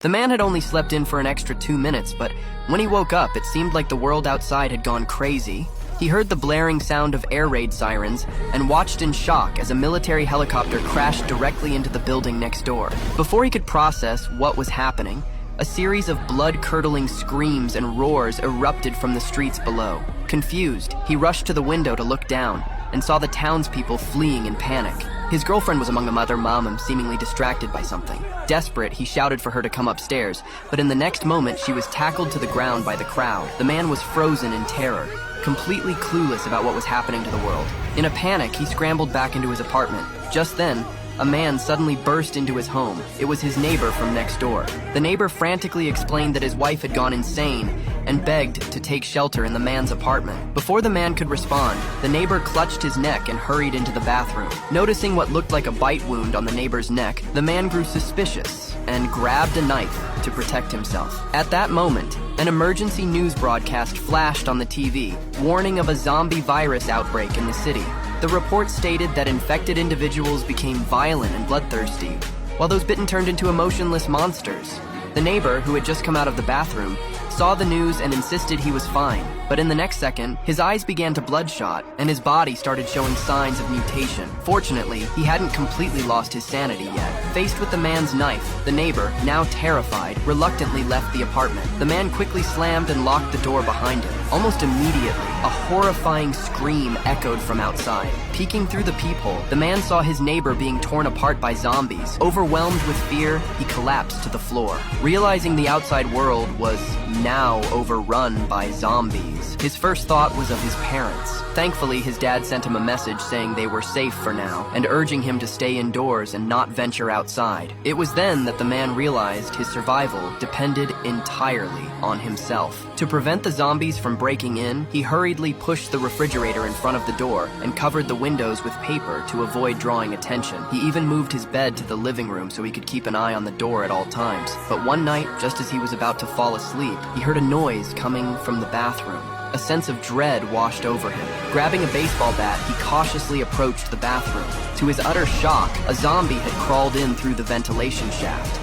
The man had only slept in for an extra 2 minutes, but when he woke up, it seemed like the world outside had gone crazy. He heard the blaring sound of air raid sirens and watched in shock as a military helicopter crashed directly into the building next door. Before he could process what was happening, a series of blood-curdling screams and roars erupted from the streets below. Confused, he rushed to the window to look down and saw the townspeople fleeing in panic. His girlfriend was among them, other mom, seemingly distracted by something. Desperate, he shouted for her to come upstairs, but in the next moment she was tackled to the ground by the crowd. The man was frozen in terror, completely clueless about what was happening to the world. In a panic, he scrambled back into his apartment. Just then, a man suddenly burst into his home. It was his neighbor from next door. The neighbor frantically explained that his wife had gone insane and begged to take shelter in the man's apartment. Before the man could respond, the neighbor clutched his neck and hurried into the bathroom. Noticing what looked like a bite wound on the neighbor's neck, the man grew suspicious and grabbed a knife to protect himself. At that moment, an emergency news broadcast flashed on the TV, warning of a zombie virus outbreak in the city. The report stated that infected individuals became violent and bloodthirsty, while those bitten turned into emotionless monsters. The neighbor, who had just come out of the bathroom, saw the news and insisted he was fine. But in the next second, his eyes began to bloodshot, and his body started showing signs of mutation. Fortunately, he hadn't completely lost his sanity yet. Faced with the man's knife, the neighbor, now terrified, reluctantly left the apartment. The man quickly slammed and locked the door behind him. Almost immediately, a horrifying scream echoed from outside. Peeking through the peephole, the man saw his neighbor being torn apart by zombies. Overwhelmed with fear, he collapsed to the floor. Realizing the outside world was now overrun by zombies, his first thought was of his parents. Thankfully, his dad sent him a message saying they were safe for now and urging him to stay indoors and not venture outside. It was then that the man realized his survival depended entirely on himself. To prevent the zombies from breaking in, he hurriedly pushed the refrigerator in front of the door and covered the windows with paper to avoid drawing attention. He even moved his bed to the living room so he could keep an eye on the door at all times. But one night, just as he was about to fall asleep, he heard a noise coming from the bathroom. A sense of dread washed over him. Grabbing a baseball bat, he cautiously approached the bathroom. To his utter shock, a zombie had crawled in through the ventilation shaft.